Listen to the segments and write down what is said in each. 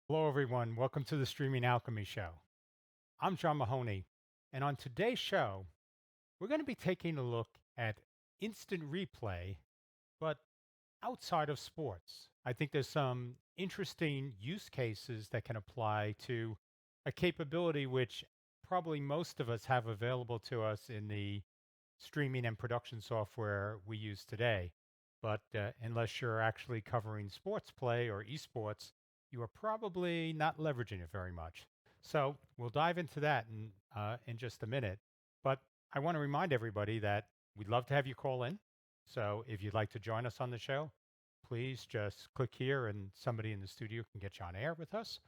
Hello, everyone. Welcome to the Streaming Alchemy Show. I'm John Mahoney, and on today's show, we're going to be taking a look at instant replay, but outside of sports. I think there's some interesting use cases that can apply to a capability which probably most of us have available to us in the streaming and production software we use today. But unless you're actually covering sports play or esports, you are probably not leveraging it very much. So we'll dive into that in just a minute. But I want to remind everybody that we'd love to have you call in. So if you'd like to join us on the show, please just click here and somebody in the studio can get you on air with us.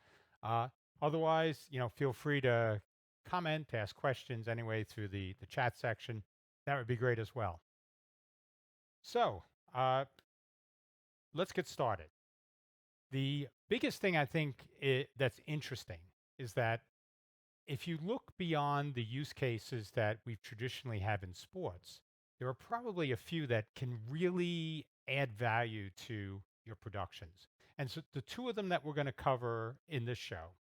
Uh, Otherwise, feel free to comment, ask questions anyway through the chat section. That would be great as well. So uh, let's get started. The biggest thing I think that's interesting is that if you look beyond the use cases that we've traditionally have in sports, there are probably a few that can really add value to your productions. And so the two of them that we're going to cover in this show,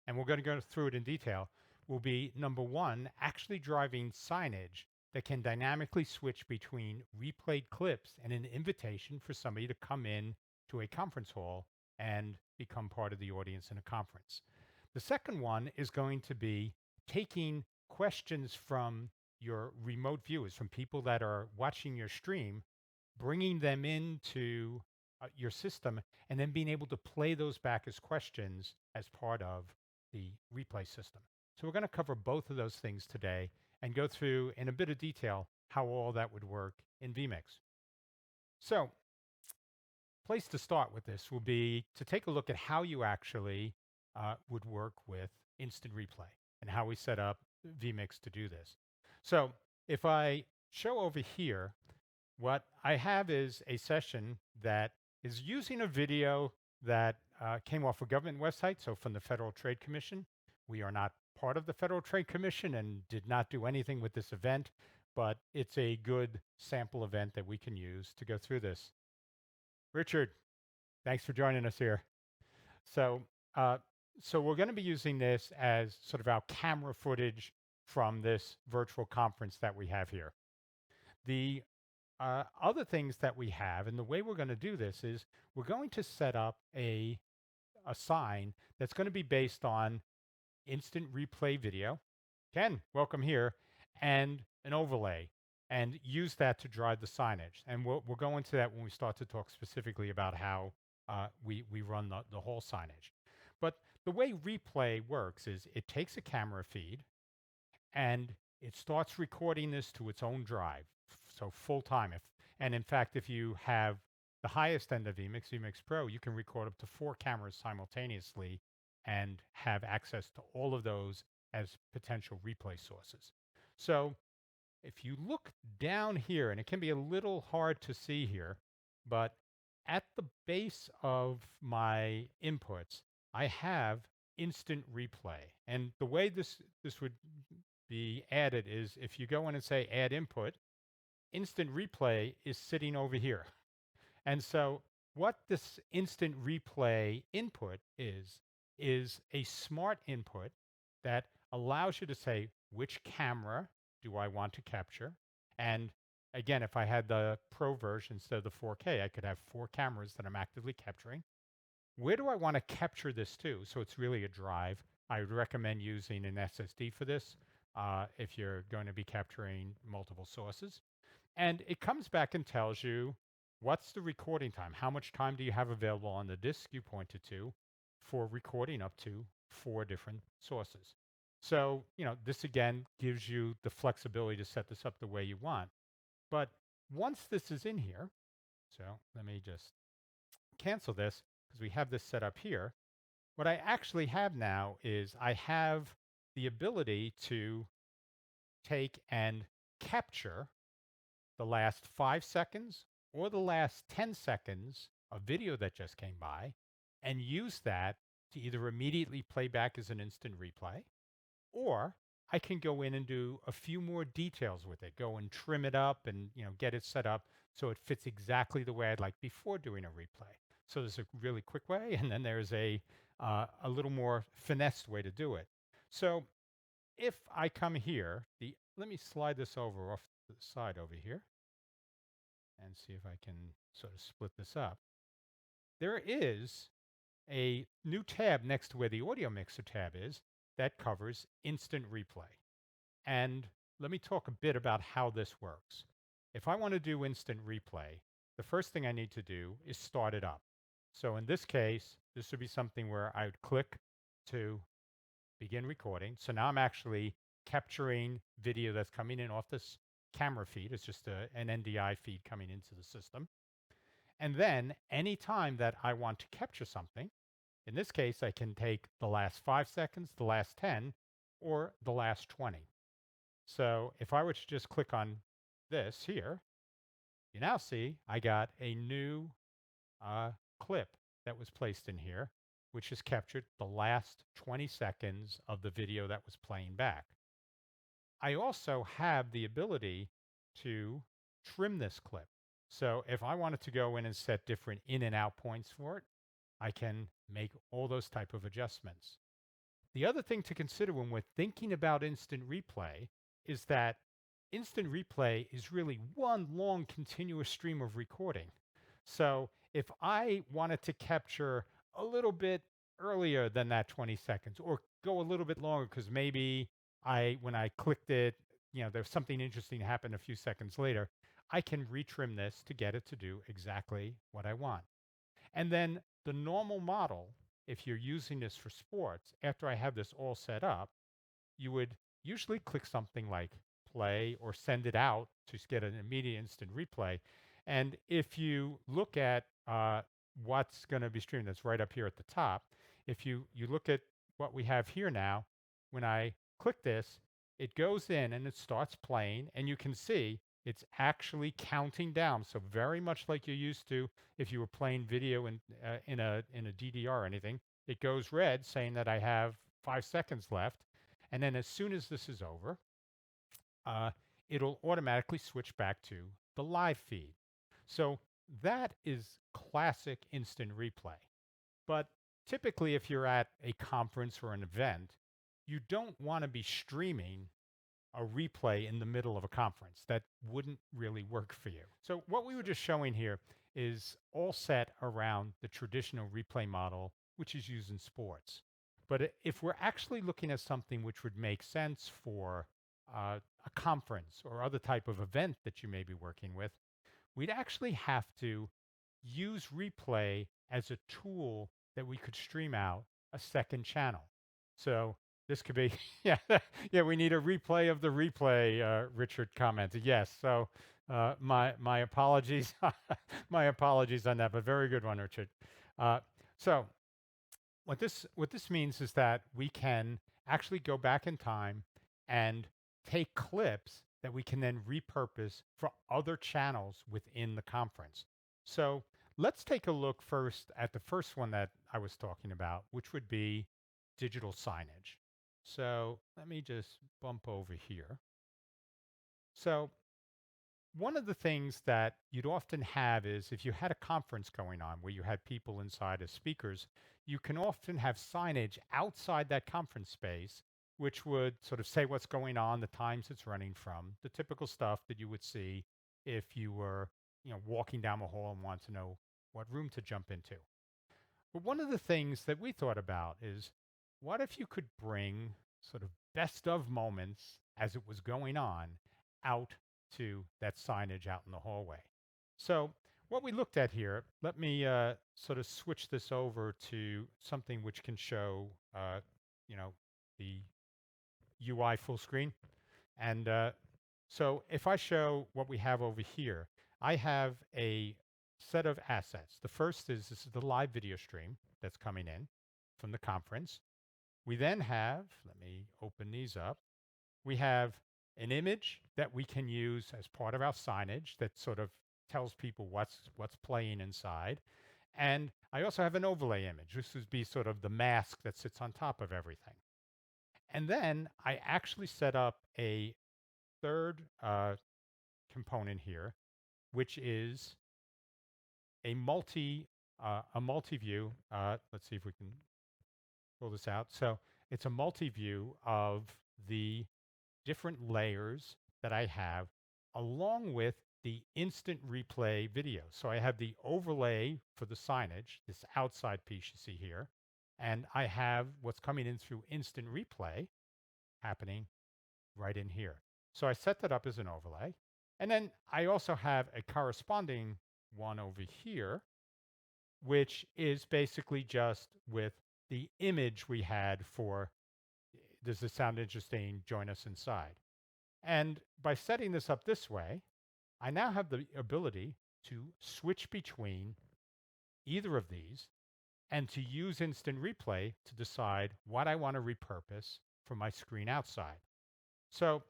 and we're going to go through it in detail, will be number one, actually driving signage that can dynamically switch between replayed clips and an invitation for somebody to come in to a conference hall and become part of the audience in a conference. The second one is going to be taking questions from your remote viewers, from people that are watching your stream, bringing them into your system, and then being able to play those back as questions as part of the replay system. So we're going to cover both of those things today and go through in a bit of detail how all that would work in vMix. So, place to start with this will be to take a look at how you actually would work with instant replay and how we set up vMix to do this. So if I show over here, what I have is a session that is using a video that came off a government website, so from the Federal Trade Commission. We are not part of the Federal Trade Commission and did not do anything with this event, but it's a good sample event that we can use to go through this. Richard, thanks for joining us here. So, uh, so we're going to be using this as sort of our camera footage from this virtual conference that we have here. The other things that we have, and the way we're going to do this is we're going to set up a sign that's going to be based on instant replay video. Ken, welcome here, and an overlay, and use that to drive the signage. And we'll go into that when we start to talk specifically about how we run the whole signage. But the way replay works is it takes a camera feed and it starts recording this to its own drive, so full time. And in fact, if you have the highest end of vMix, vMix Pro, you can record up to 4 cameras simultaneously and have access to all of those as potential replay sources. So if you look down here, and it can be a little hard to see here, but at the base of my inputs, I have instant replay. And the way this would be added is if you go in and say add input, instant replay is sitting over here. And so what this instant replay input is a smart input that allows you to say which camera do I want to capture. And again, if I had the pro version instead of the 4K, I could have 4 cameras that I'm actively capturing. Where do I want to capture this to? So it's really a drive. I would recommend using an SSD for this if you're going to be capturing multiple sources. And it comes back and tells you what's the recording time? How much time do you have available on the disk you pointed to for recording up to 4 different sources? So, this again gives you the flexibility to set this up the way you want. But once this is in here, so let me just cancel this because we have this set up here. What I actually have now is I have the ability to take and capture the last 5 seconds or the last 10 seconds of video that just came by and use that to either immediately play back as an instant replay, or I can go in and do a few more details with it, go and trim it up and get it set up so it fits exactly the way I'd like before doing a replay. So there's a really quick way, and then there's a a little more finessed way to do it. So if I come here, let me slide this over off to the side over here and see if I can sort of split this up. There is a new tab next to where the audio mixer tab is that covers instant replay. And let me talk a bit about how this works. If I want to do instant replay, the first thing I need to do is start it up. So in this case, this would be something where I would click to begin recording. So now I'm actually capturing video that's coming in off this camera feed. It's just an NDI feed coming into the system. And then anytime that I want to capture something, in this case, I can take the last 5 seconds, the last 10, or the last 20. So if I were to just click on this here, you now see I got a new clip that was placed in here, which has captured the last 20 seconds of the video that was playing back. I also have the ability to trim this clip. So if I wanted to go in and set different in and out points for it, I can make all those type of adjustments. The other thing to consider when we're thinking about instant replay is that instant replay is really one long continuous stream of recording. So if I wanted to capture a little bit earlier than that 20 seconds or go a little bit longer because maybe when I clicked it, there's something interesting happened a few seconds later, I can retrim this to get it to do exactly what I want. And then the normal model, if you're using this for sports, after I have this all set up, you would usually click something like play or send it out to get an immediate instant replay. And if you look at what's going to be streamed, that's right up here at the top. If you look at what we have here now, when I click this, it goes in and it starts playing, and you can see it's actually counting down. So very much like you're used to if you were playing video in a DDR or anything, it goes red saying that I have 5 seconds left. And then as soon as this is over, uh, it'll automatically switch back to the live feed. So that is classic instant replay. But typically, if you're at a conference or an event, you don't want to be streaming a replay in the middle of a conference. That wouldn't really work for you. So what we were just showing here is all set around the traditional replay model, which is used in sports. But if we're actually looking at something which would make sense for a conference or other type of event that you may be working with, we'd actually have to use replay as a tool that we could stream out a second channel. So this could be, yeah, yeah, we need a replay of the replay, Richard commented. Yes, so my apologies, my apologies on that, but very good one, Richard. So what this means is that we can actually go back in time and take clips that we can then repurpose for other channels within the conference. So let's take a look first at the first one that I was talking about, which would be digital signage. So let me just bump over here. So one of the things that you'd often have is if you had a conference going on where you had people inside as speakers, you can often have signage outside that conference space, which would sort of say what's going on, the times it's running from, the typical stuff that you would see if you were, walking down the hall and want to know what room to jump into. But one of the things that we thought about is what if you could bring sort of best of moments as it was going on out to that signage out in the hallway. So what we looked at here, let me sort of switch this over to something which can show, the UI full screen. And so if I show what we have over here, I have a set of assets. The first is this is the live video stream that's coming in from the conference. We then have, let me open these up. We have an image that we can use as part of our signage that sort of tells people what's playing inside. And I also have an overlay image. This would be sort of the mask that sits on top of everything. And then I actually set up a third component here, which is a multi view. Let's see if we can pull this out. So it's a multi-view of the different layers that I have along with the instant replay video. So I have the overlay for the signage, this outside piece you see here, and I have what's coming in through instant replay happening right in here. So I set that up as an overlay. And then I also have a corresponding one over here, which is basically just with the image we had for does this sound interesting? Join us inside. And by setting this up this way, I now have the ability to switch between either of these and to use instant replay to decide what I want to repurpose for my screen outside. So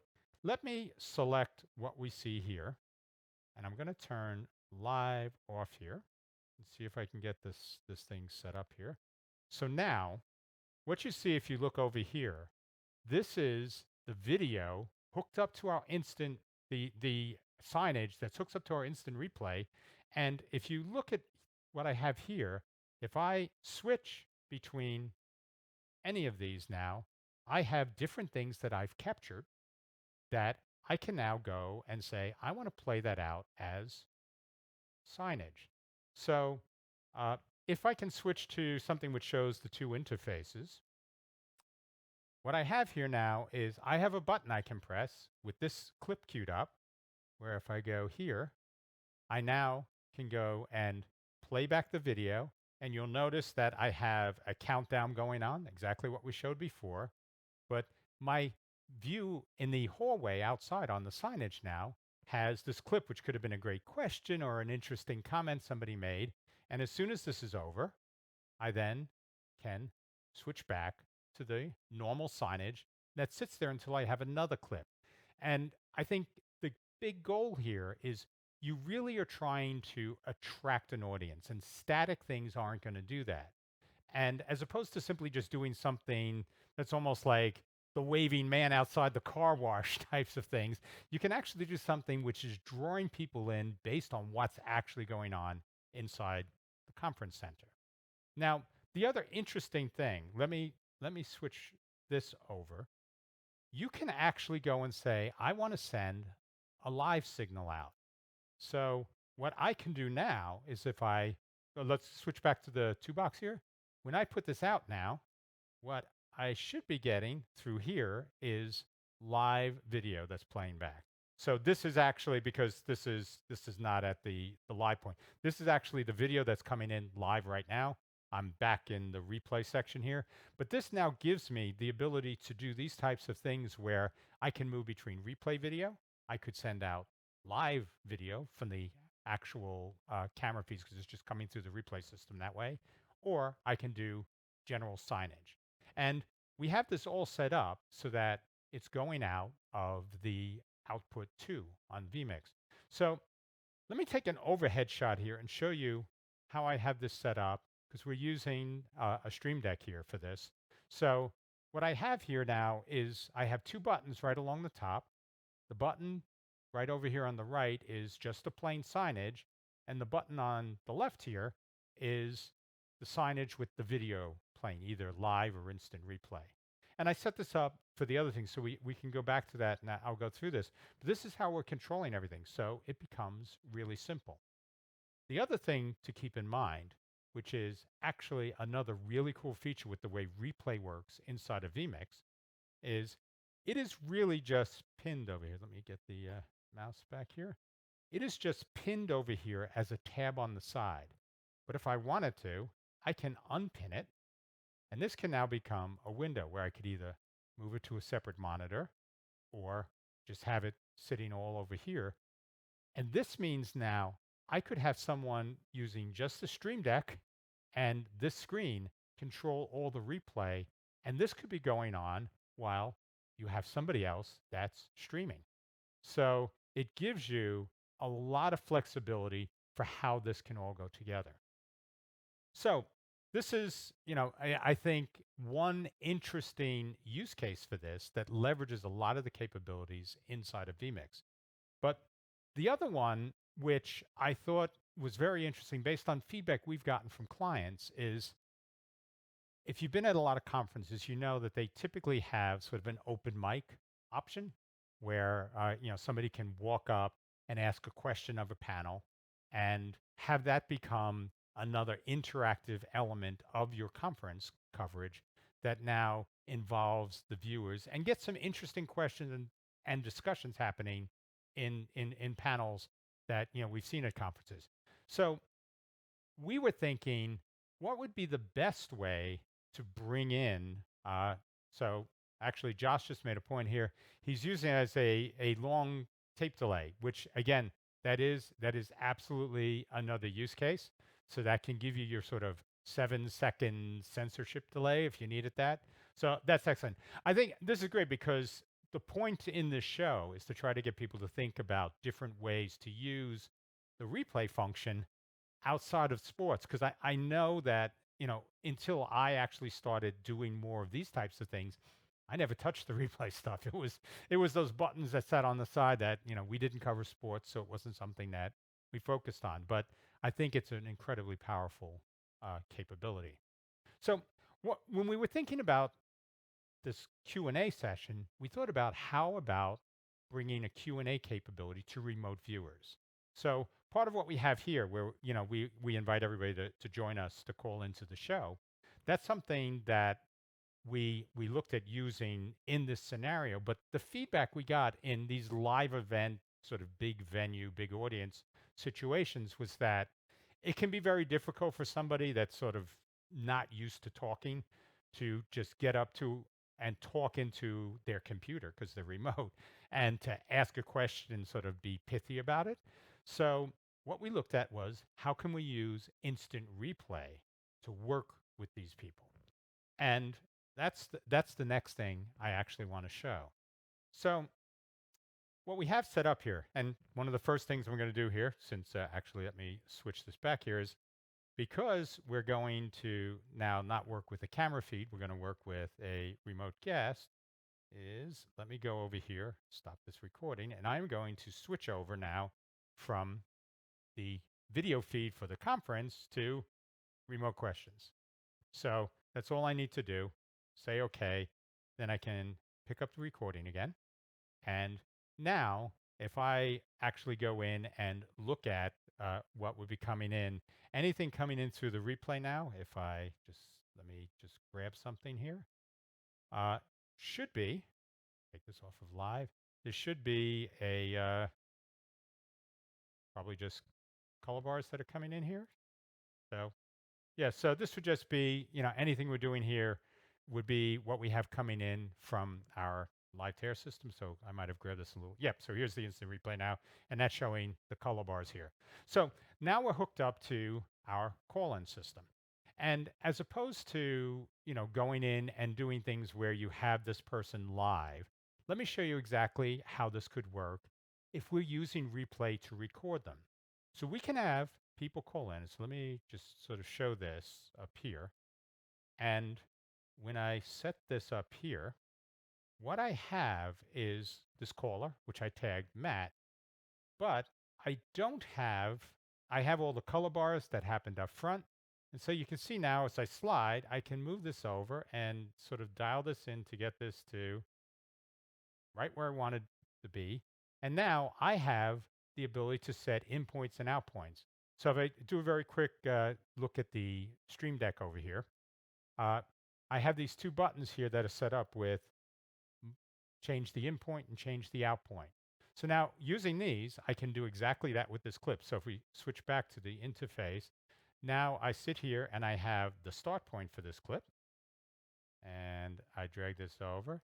let me select what we see here, and I'm going to turn live off here and see if I can get this thing set up here. So now what you see if you look over here, this is the video hooked up to our instant, the signage that's hooked up to our instant replay. And if you look at what I have here, if I switch between any of these now, I have different things that I've captured that I can now go and say, I want to play that out as signage. So uh, if I can switch to something which shows the two interfaces, what I have here now is I have a button I can press with this clip queued up, where if I go here, I now can go and play back the video. And you'll notice that I have a countdown going on, exactly what we showed before. But my view in the hallway outside on the signage now has this clip, which could have been a great question or an interesting comment somebody made. And as soon as this is over, I then can switch back to the normal signage that sits there until I have another clip. And I think the big goal here is you really are trying to attract an audience, and static things aren't going to do that. And as opposed to simply just doing something that's almost like the waving man outside the car wash types of things, you can actually do something which is drawing people in based on what's actually going on inside the conference center. Now, the other interesting thing, let me switch this over. You can actually go and say, I want to send a live signal out. So what I can do now is if I, let's switch back to the two box here. When I put this out now, what I should be getting through here is live video that's playing back. So this is actually because this is not at the live point. This is actually the video that's coming in live right now. I'm back in the replay section here, but this now gives me the ability to do these types of things where I can move between replay video. I could send out live video from the actual camera feeds because it's just coming through the replay system that way, or I can do general signage. And we have this all set up so that it's going out of the output 2 on vMix. So let me take an overhead shot here and show you how I have this set up because we're using a Stream Deck here for this. So what I have here now is I have two buttons right along the top. The button right over here on the right is just a plain signage, and the button on the left here is the signage with the video playing, either live or instant replay. And I set this up for the other things, so we can go back to that, and I'll go through this. But this is how we're controlling everything, so it becomes really simple. The other thing to keep in mind, which is actually another really cool feature with the way replay works inside of vMix, is it is really just pinned over here. Let me get the mouse back here. It is just pinned over here as a tab on the side. But if I wanted to, I can unpin it. And this can now become a window where I could either move it to a separate monitor or just have it sitting all over here. And this means now I could have someone using just the Stream Deck and this screen control all the replay. And this could be going on while you have somebody else that's streaming. So it gives you a lot of flexibility for how this can all go together. So this is, I think one interesting use case for this that leverages a lot of the capabilities inside of vMix. But the other one, which I thought was very interesting based on feedback we've gotten from clients, is if you've been at a lot of conferences, you know that they typically have sort of an open mic option where somebody can walk up and ask a question of a panel and have that become another interactive element of your conference coverage that now involves the viewers and get some interesting questions and discussions happening in panels that we've seen at conferences. So we were thinking, what would be the best way to bring in? So actually, Josh just made a point here. He's using it as a long tape delay, which again, that is absolutely another use case. So that can give you your sort of 7-second censorship delay if you needed that. So that's excellent. I think this is great because the point in this show is to try to get people to think about different ways to use the replay function outside of sports because I know that until I actually started doing more of these types of things, I never touched the replay stuff. It was those buttons that sat on the side that we didn't cover sports, so it wasn't something that we focused on. But I think it's an incredibly powerful capability. So when we were thinking about this Q&A session, we thought about how about bringing a Q&A capability to remote viewers. So part of what we have here where we invite everybody to join us to call into the show, that's something that we looked at using in this scenario, but the feedback we got in these live event sort of big venue, big audience situations was that it can be very difficult for somebody that's sort of not used to talking to just get up to and talk into their computer because they're remote and to ask a question and sort of be pithy about it. So what we looked at was how can we use instant replay to work with these people? And that's the next thing I actually want to show. So what we have set up here, and one of the first things we're going to do here, since actually let me switch this back here, is because we're going to now not work with a camera feed, we're going to work with a remote guest, is let me go over here, stop this recording, and I'm going to switch over now from the video feed for the conference to remote questions. So that's all I need to do. Say okay. Then I can pick up the recording again. And now, if I actually go in and look at what would be coming in, anything coming in through the replay now, if I just, let me just grab something here, uh, should be, take this off of live, there should be a probably just color bars that are coming in here. So yeah, so this would just be, anything we're doing here would be what we have coming in from our live tear system. So I might have grabbed this a little. Yep, so here's the instant replay now, and that's showing the color bars here. So now we're hooked up to our call-in system. And as opposed to, going in and doing things where you have this person live, let me show you exactly how this could work if we're using replay to record them. So we can have people call in. So let me just sort of show this up here. And when I set this up here, what I have is this caller, which I tagged Matt, but I have all the color bars that happened up front. And so you can see now as I slide, I can move this over and sort of dial this in to get this to right where I wanted to be. And now I have the ability to set in points and out points. So if I do a very quick look at the Stream Deck over here, uh, I have these two buttons here that are set up with change the in point and change the out point. So now using these, I can do exactly that with this clip. So if we switch back to the interface, now I sit here and I have the start point for this clip. And I drag this over.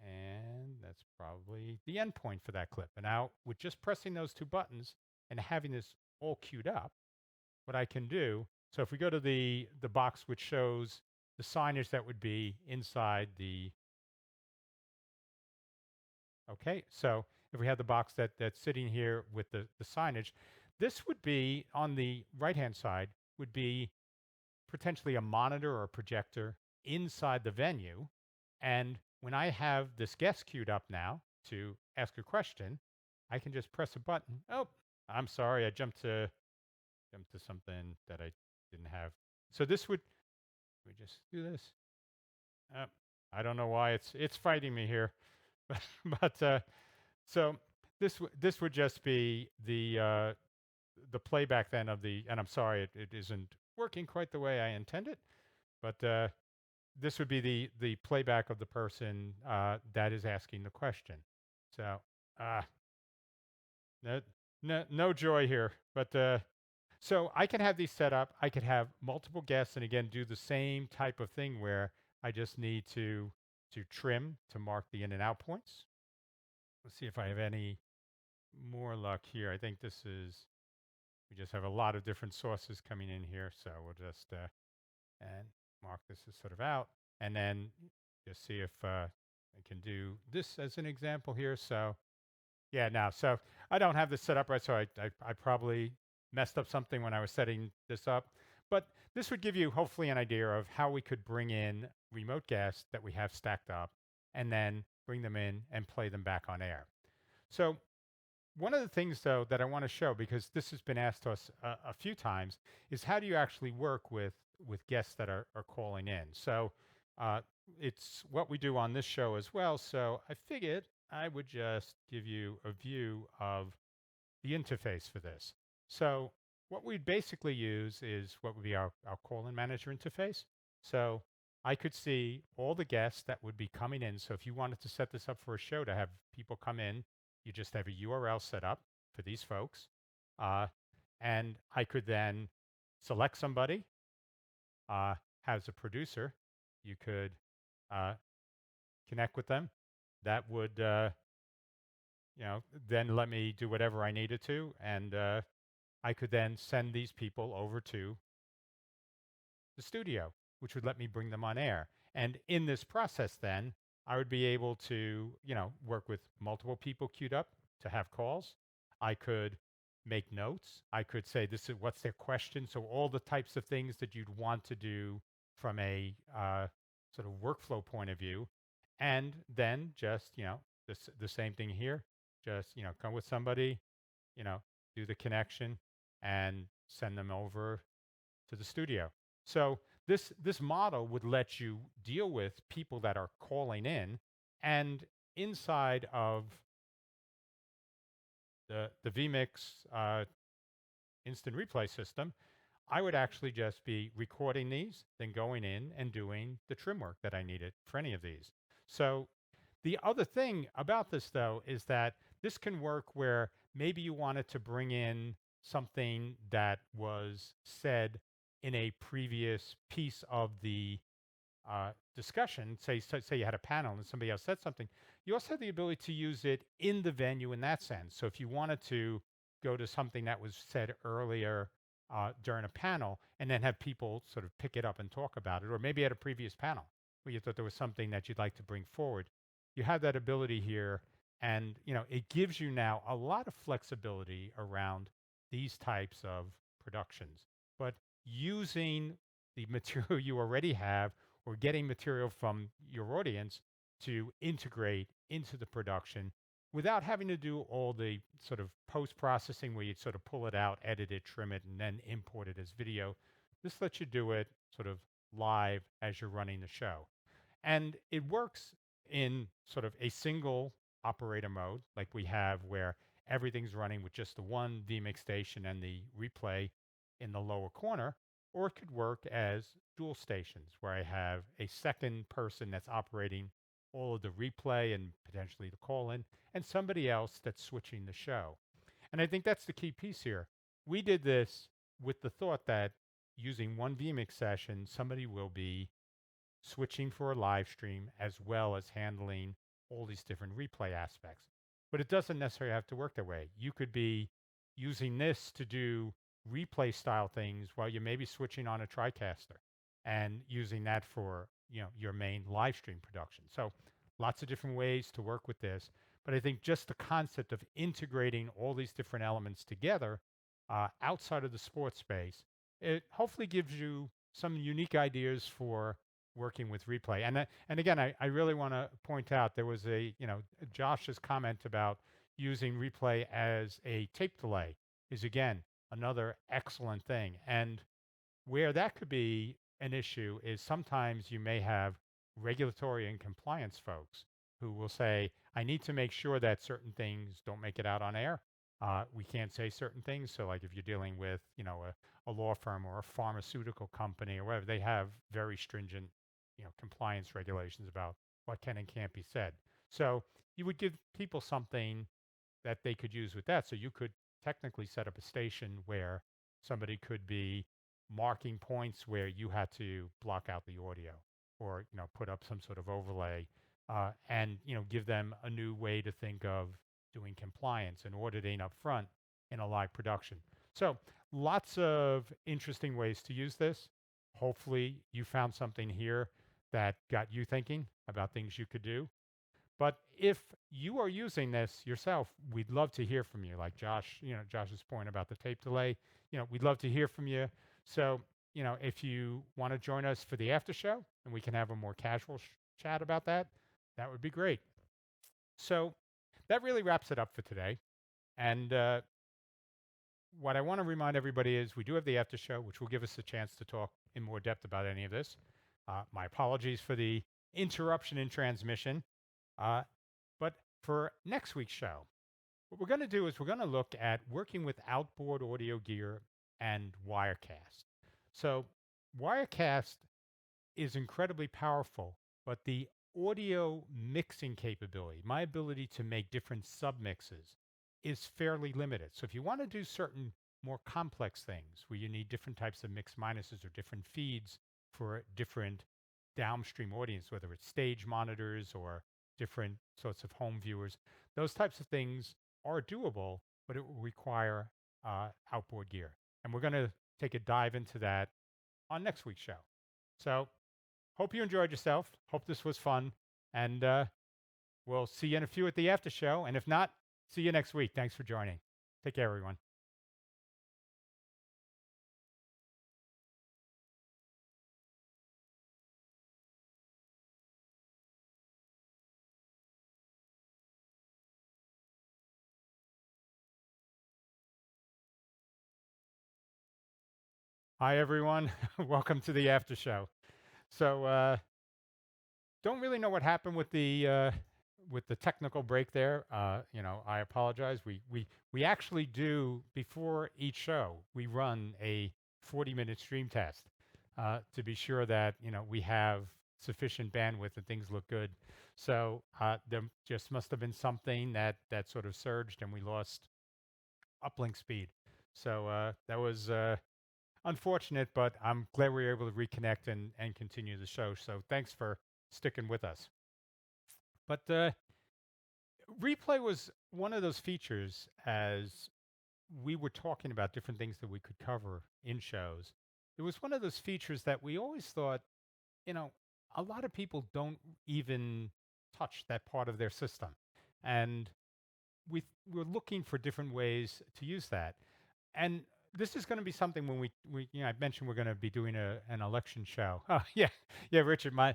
And that's probably the endpoint for that clip. And now with just pressing those two buttons and having this all queued up, what I can do, so if we go to the box which shows the signage that would be inside the, okay, so if we have the box that's sitting here with the signage, this would be on the right-hand side, would be potentially a monitor or a projector inside the venue. And when I have this guest queued up now to ask a question, I can just press a button. Oh, I'm sorry, I jumped to something that I didn't have. So this would We just do this. Uh, I don't know why it's fighting me here, but so this would just be the playback then of the, and I'm sorry it isn't working quite the way I intended, but this would be the playback of the person that is asking the question. So uh, no, no joy here, but so I can have these set up. I could have multiple guests, and again do the same type of thing where I just need to trim to mark the in and out points. Let's see if I have any more luck here. I think this is, we just have a lot of different sources coming in here, so we'll just and mark this as sort of out, and then just see if I can do this as an example here. So yeah, now, so I don't have this set up right, so I probably messed up something when I was setting this up. But this would give you hopefully an idea of how we could bring in remote guests that we have stacked up and then bring them in and play them back on air. So one of the things, though, that I want to show, because this has been asked to us a few times, is how do you actually work with guests that are calling in? So uh, it's what we do on this show as well. So I figured I would just give you a view of the interface for this. So what we'd basically use is what would be our call-in manager interface. So I could see all the guests that would be coming in. So if you wanted to set this up for a show to have people come in, you just have a URL set up for these folks. Uh, and I could then select somebody as a producer. You could uh, connect with them. That would, then let me do whatever I needed to. And I could then send these people over to the studio, which would let me bring them on air. And in this process, then I would be able to, work with multiple people queued up to have calls. I could make notes. I could say, this is what's their question. So all the types of things that you'd want to do from a sort of workflow point of view. And then just, the same thing here. Just, come with somebody, you know, do the connection and send them over to the studio. So this model would let you deal with people that are calling in, and inside of the vMix instant replay system, I would actually just be recording these, then going in and doing the trim work that I needed for any of these. So the other thing about this, though, is that this can work where maybe you wanted to bring in something that was said in a previous piece of the discussion. Say you had a panel and somebody else said something. You also have the ability to use it in the venue in that sense. So if you wanted to go to something that was said earlier during a panel and then have people sort of pick it up and talk about it, or maybe at a previous panel where you thought there was something that you'd like to bring forward, you have that ability here. And it gives you now a lot of flexibility around these types of productions, but using the material you already have or getting material from your audience to integrate into the production without having to do all the sort of post processing where you sort of pull it out, edit it, trim it, and then import it as video. This lets you do it sort of live as you're running the show. And it works in sort of a single operator mode, like we have where everything's running with just the one vMix station and the replay in the lower corner. Or it could work as dual stations where I have a second person that's operating all of the replay and potentially the call in, and somebody else that's switching the show. And I think that's the key piece here. We did this with the thought that using one vMix session, somebody will be switching for a live stream as well as handling all these different replay aspects. But it doesn't necessarily have to work that way. You could be using this to do replay style things while you may be switching on a TriCaster and using that for your main live stream production. So lots of different ways to work with this. But I think just the concept of integrating all these different elements together outside of the sports space, it hopefully gives you some unique ideas for working with replay. And again, I really want to point out there was Josh's comment about using replay as a tape delay is again another excellent thing. And where that could be an issue is sometimes you may have regulatory and compliance folks who will say, I need to make sure that certain things don't make it out on air. We can't say certain things. So, like if you're dealing with, a law firm or a pharmaceutical company or whatever, they have very stringent, compliance regulations about what can and can't be said. So you would give people something that they could use with that. So you could technically set up a station where somebody could be marking points where you had to block out the audio or put up some sort of overlay and give them a new way to think of doing compliance and auditing up front in a live production. So lots of interesting ways to use this. Hopefully you found something here that got you thinking about things you could do. But if you are using this yourself, we'd love to hear from you. Like Josh, Josh's point about the tape delay, we'd love to hear from you. So, if you want to join us for the after show and we can have a more casual chat about that, that would be great. So that really wraps it up for today. And what I want to remind everybody is we do have the after show, which will give us a chance to talk in more depth about any of this. My apologies for the interruption in transmission. Uh, but for next week's show, what we're going to do is we're going to look at working with outboard audio gear and Wirecast. So Wirecast is incredibly powerful, but the audio mixing capability, my ability to make different submixes, is fairly limited. So if you want to do certain more complex things where you need different types of mix minuses or different feeds for different downstream audience, whether it's stage monitors or different sorts of home viewers, those types of things are doable, but it will require outboard gear. And we're going to take a dive into that on next week's show. So hope you enjoyed yourself. Hope this was fun. And we'll see you in a few at the after show. And if not, see you next week. Thanks for joining. Take care, everyone. Hi, everyone. Welcome to the after show. So, don't really know what happened with the technical break there. I apologize. We actually do before each show we run a 40-minute stream test to be sure that we have sufficient bandwidth and things look good. So there just must have been something that sort of surged and we lost uplink speed. So that was unfortunate, but I'm glad we were able to reconnect and continue the show. So thanks for sticking with us. But replay was one of those features as we were talking about different things that we could cover in shows. It was one of those features that we always thought, you know, a lot of people don't even touch that part of their system. And we're looking for different ways to use that. And this is going to be something when I mentioned we're going to be doing an election show. Oh yeah, yeah, Richard, my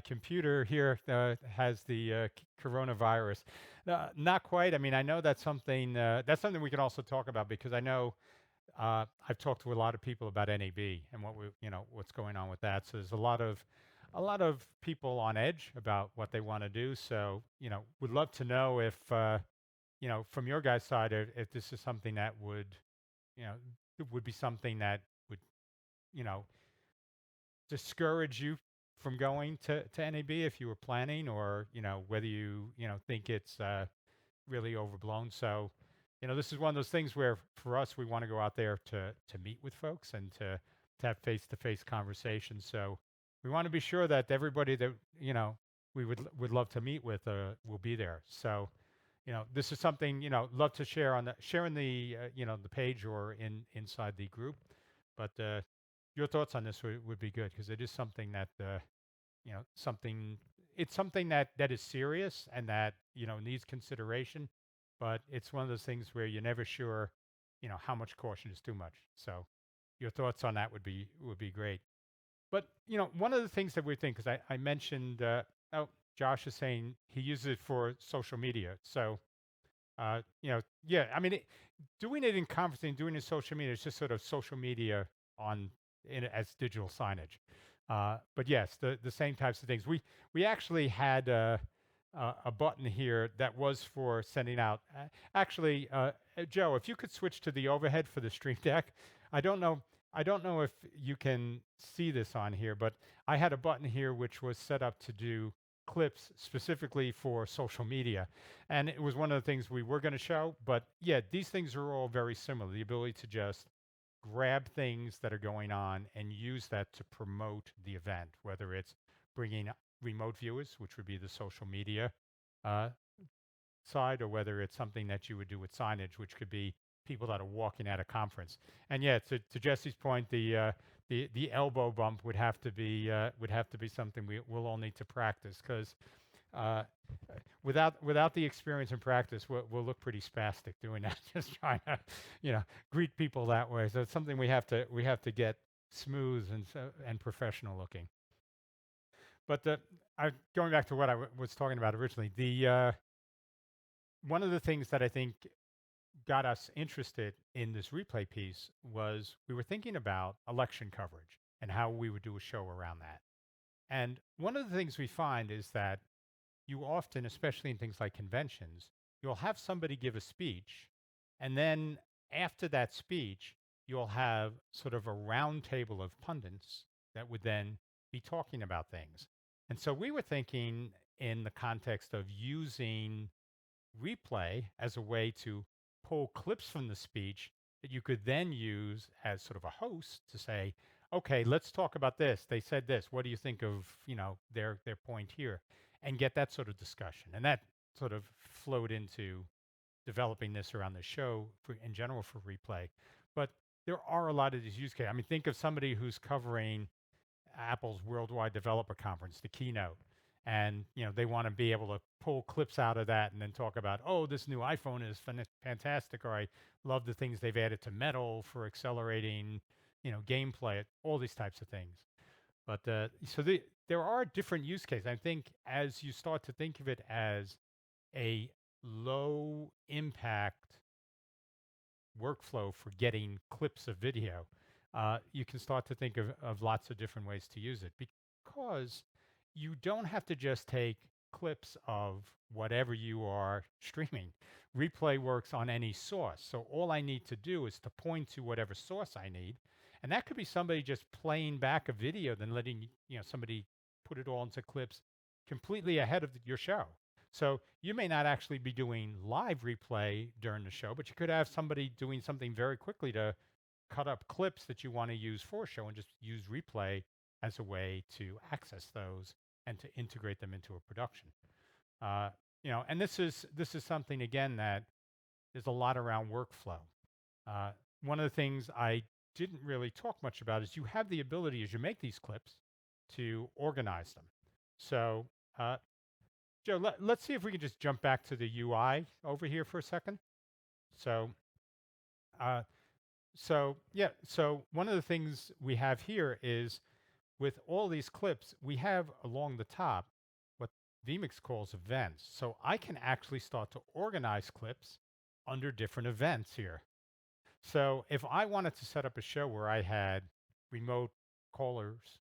computer here has the coronavirus. Not quite. I mean, I know that's something we can also talk about because I know I've talked to a lot of people about NAB and what's going on with that. So there's a lot of people on edge about what they want to do. So would love to know if from your guys' side, if this is something that you know, would be something that would, you know, discourage you from going to NAB if you were planning, or whether you think it's really overblown. So, this is one of those things where for us we want to go out there to meet with folks and to have face-to-face conversations. So we want to be sure that everybody that we would love to meet with will be there. So this is something love to share sharing the the page or inside the group. But your thoughts on this would be good because it is something that something it's something that is serious and that needs consideration. But it's one of those things where you're never sure how much caution is too much. So your thoughts on that would be great. But one of the things that we think, because I mentioned, oh, Josh is saying he uses it for social media. So yeah, I mean, doing it in conferencing, doing it in social media, it's just sort of social media on as digital signage. But yes, the same types of things. We actually had a button here that was for sending out. Actually, Joe, if you could switch to the overhead for the Stream Deck, I don't know. I don't know if you can see this on here, but I had a button here which was set up to do clips specifically for social media. And it was one of the things we were going to show. But yeah, these things are all very similar. The ability to just grab things that are going on and use that to promote the event, whether it's bringing remote viewers, which would be the social media uh, side, or whether it's something that you would do with signage, which could be people that are walking at a conference. And yeah, to Jesse's point, the elbow bump would have to be something we'll all need to practice because uh, without the experience and practice, we'll look pretty spastic doing that. Just trying to, greet people that way. So it's something we have to get smooth and professional looking. But going back to what I was talking about originally, the one of the things that I think got us interested in this replay piece was we were thinking about election coverage and how we would do a show around that. And one of the things we find is that you often, especially in things like conventions, you'll have somebody give a speech, and then after that speech, you'll have sort of a round table of pundits that would then be talking about things. And so we were thinking in the context of using replay as a way to pull clips from the speech that you could then use as sort of a host to say, okay, let's talk about this. They said this. What do you think of, their point here? And get that sort of discussion. And that sort of flowed into developing this around the show in general for replay. But there are a lot of these use cases. I mean, think of somebody who's covering Apple's Worldwide Developer Conference, the keynote, and they want to be able to pull clips out of that and then talk about, oh, this new iPhone is fantastic, or I love the things they've added to Metal for accelerating, gameplay, all these types of things. But there are different use cases. I think as you start to think of it as a low impact workflow for getting clips of video, you can start to think of lots of different ways to use it because you don't have to just take clips of whatever you are streaming. Replay works on any source. So all I need to do is to point to whatever source I need. And that could be somebody just playing back a video, then letting somebody put it all into clips completely ahead of your show. So you may not actually be doing live replay during the show, but you could have somebody doing something very quickly to cut up clips that you want to use for a show and just use replay as a way to access those and to integrate them into a production. And this is something again that there's a lot around workflow. One of the things I didn't really talk much about is you have the ability as you make these clips to organize them. So Joe, let's see if we can just jump back to the UI over here for a second. So so one of the things we have here is with all these clips, we have along the top what vMix calls events. So I can actually start to organize clips under different events here. So if I wanted to set up a show where I had remote callers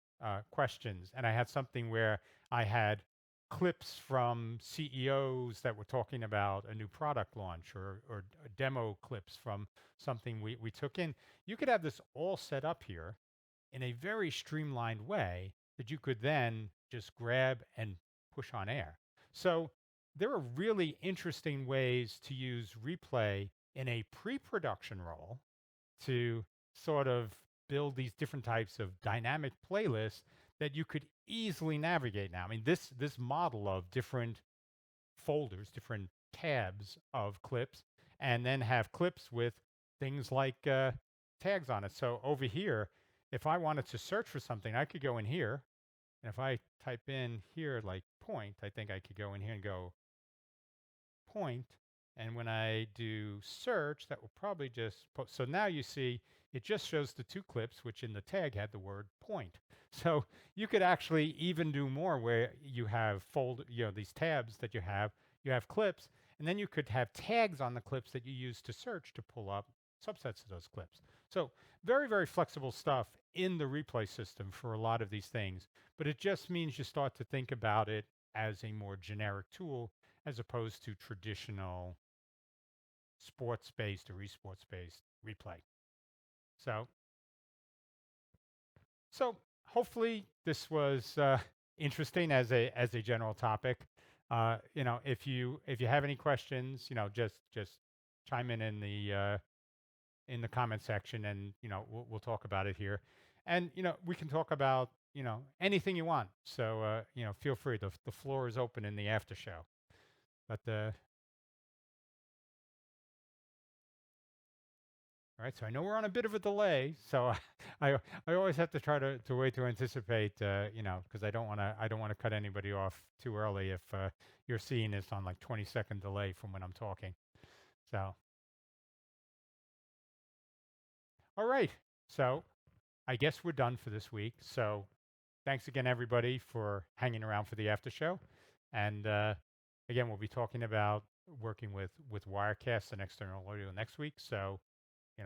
questions, and I had something where I had clips from CEOs that were talking about a new product launch or demo clips from something we took in, you could have this all set up here in a very streamlined way that you could then just grab and push on air. So there are really interesting ways to use replay in a pre-production role to sort of build these different types of dynamic playlists that you could easily navigate now. I mean, this model of different folders, different tabs of clips, and then have clips with things like tags on it. So over here, if I wanted to search for something, I could go in here. And if I type in here like point, I think I could go in here and go point. And when I do search, that will probably just put, so now you see it just shows the two clips, which in the tag had the word point. So you could actually even do more where you have these tabs that you have clips, and then you could have tags on the clips that you use to search to pull up subsets of those clips. So very, very flexible stuff in the replay system for a lot of these things, but it just means you start to think about it as a more generic tool as opposed to traditional sports-based or esports-based replay. So, so hopefully this was interesting as a general topic. If you have any questions, just chime in the comment section, and we'll talk about it here, and we can talk about anything you want. So feel free. The floor is open in the after show. But all right, so I know we're on a bit of a delay, so I always have to try to wait to anticipate, because I don't want to cut anybody off too early if you're seeing this on like 20-second delay from when I'm talking. So all right, so I guess we're done for this week. So thanks again, everybody, for hanging around for the after show, and again, we'll be talking about working with Wirecast and external audio next week. So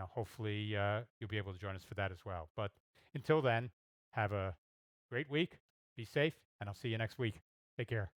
hopefully you'll be able to join us for that as well. But until then, have a great week, be safe, and I'll see you next week. Take care.